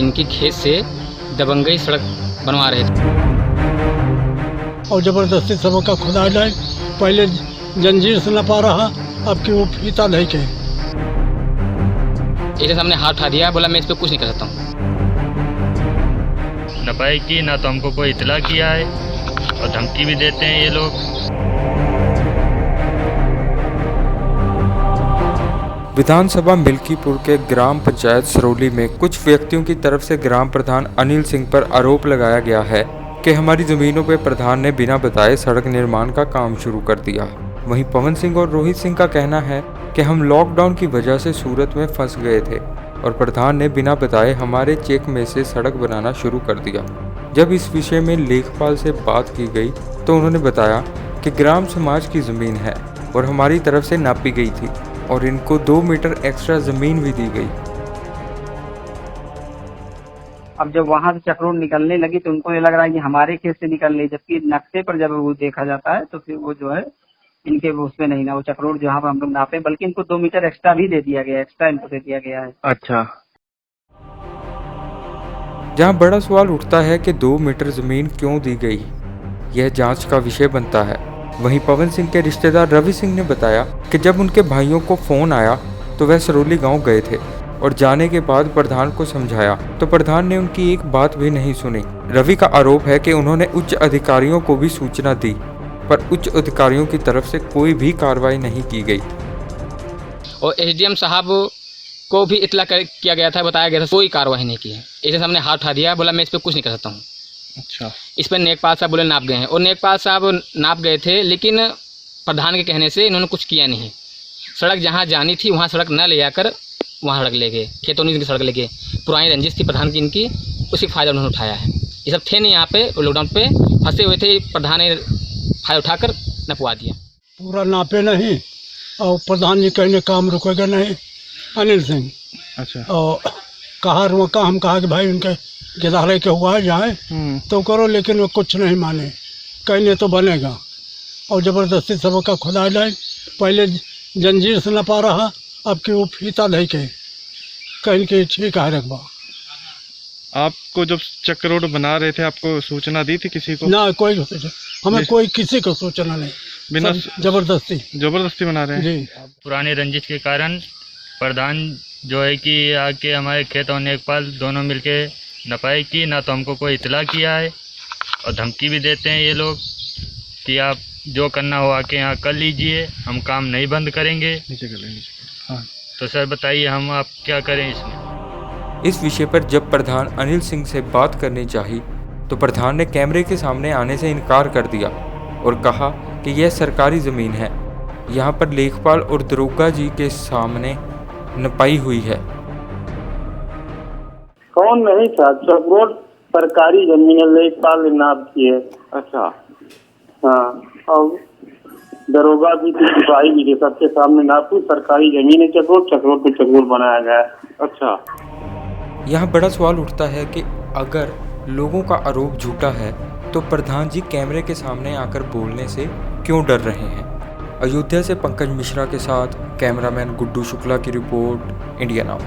इनकी खेत से दबंगई सड़क बनवा रहे थे और ज़बरदस्ती सबका खुदा जाए। पहले जंजीर से न पा रहा, अब कि वो फीता नहीं के इसे सामने हाथ उठा दिया, बोला मैं इस पर कुछ नहीं कर सकता हूँ। नपाई की ना तो हमको कोई इतला किया है और धमकी भी देते हैं ये लोग। विधानसभा मिल्कीपुर के ग्राम पंचायत सरौली में कुछ व्यक्तियों की तरफ से ग्राम प्रधान अनिल सिंह पर आरोप लगाया गया है कि हमारी जमीनों पर प्रधान ने बिना बताए सड़क निर्माण का काम शुरू कर दिया। वहीं पवन सिंह और रोहित सिंह का कहना है कि हम लॉकडाउन की वजह से सूरत में फंस गए थे और प्रधान ने बिना बताए हमारे चेक में से सड़क बनाना शुरू कर दिया। जब इस विषय में लेखपाल से बात की गई तो उन्होंने बताया कि ग्राम समाज की ज़मीन है और हमारी तरफ से नापी गई थी और इनको 2 मीटर एक्स्ट्रा ज़मीन भी दी गई। अब जब वहाँ से चक्रोड निकलने लगी तो उनको ये लग रहा है कि हमारे खेत से निकल रही, जबकि नक्शे पर जब वो देखा जाता है तो फिर वो जो है इनके उसमें नहीं ना, वो चक्रोड जहाँ पर हम लोग नापे, बल्कि इनको 2 मीटर एक्स्ट्रा भी दे दिया गया, एक्स्ट्रा इनको दे दिया गया है। अच्छा, जहां बड़ा सवाल उठता है कि 2 मीटर ज़मीन क्यों दी गई, यह जांच का विषय बनता है। वहीं पवन सिंह के रिश्तेदार रवि सिंह ने बताया कि जब उनके भाइयों को फ़ोन आया तो वह सरौली गांव गए थे और जाने के बाद प्रधान को समझाया तो प्रधान ने उनकी एक बात भी नहीं सुनी। रवि का आरोप है कि उन्होंने उच्च अधिकारियों को भी सूचना दी पर उच्च अधिकारियों की तरफ से कोई भी कार्रवाई नहीं की गई। और एसडीएम साहब को भी इतला किया गया था, बताया गया था, कोई कार्रवाई नहीं की है। इसे सामने हाथ उठा दिया, बोला मैं इस पर कुछ नहीं कर सकता हूँ। अच्छा, इस पर नेकपाल साहब बोले नाप गए हैं और नेकपाल साहब नाप गए थे, लेकिन प्रधान के कहने से इन्होंने कुछ किया नहीं। सड़क जहाँ जानी थी वहाँ सड़क न ले जाकर वहाँ सड़क ले गए, खेतों की सड़क ले गए। पुरानी रंजिश थी प्रधान की इनकी, उसी फ़ायदा उन्होंने उठाया है। ये सब थे नहीं यहाँ पे, लॉकडाउन पे फंसे हुए थे, प्रधान ने फ़ायदा उठाकर नपवा दिया। पूरा नापे नहीं और प्रधान जी कहने काम रुकेगा नहीं। अनिल सिंह अच्छा, और कहा हम कहा कि भाई उनके गिदारे के हुआ है जाए तो करो, लेकिन वो कुछ नहीं माने, कहने तो बनेगा और ज़बरदस्ती सबका खुदा जाए। पहले जंजीर से न पा रहा, अब कि वो फीता नहीं के कहीं के ठीक है रखबा। आपको जब चक्रोड बना रहे थे आपको सूचना दी थी किसी को? ना कोई हमें कोई किसी को सूचना नहीं, बिना जबरदस्ती बना रहे हैं जी। पुराने रंजिश के कारण प्रधान जो है कि आके हमारे खेत और नेकपाल दोनों मिलके नपाई की, ना तो हमको कोई इतला किया है और धमकी भी देते हैं ये लोग कि आप जो करना हो आके यहाँ कर लीजिए, हम काम नहीं बंद करेंगे। हाँ, तो सर बताइए हम आप क्या करें इसमें? इस विषय पर जब प्रधान अनिल सिंह से बात करनी चाहिए तो प्रधान ने कैमरे के सामने आने से इनकार कर दिया और कहा कि यह सरकारी ज़मीन है, यहाँ पर लेखपाल और दरोगा जी के सामने नपाई हुई है। कौन नहीं था, चक्रोड सरकारी जमीन है, लेखपाल ने नाप की है। अच्छा, हाँ, और दरोगा भी थी, सिपाही भी थे, सबके सामने नापी, सरकारी जमीन है चक्रोड पे चक्रोड बनाया गया है। अच्छा, यहाँ बड़ा सवाल उठता है कि अगर लोगों का आरोप झूठा है तो प्रधान जी कैमरे के सामने आकर बोलने से क्यों डर रहे हैं। अयोध्या से पंकज मिश्रा के साथ कैमरामैन गुड्डू शुक्ला की रिपोर्ट, इंडिया नाउ।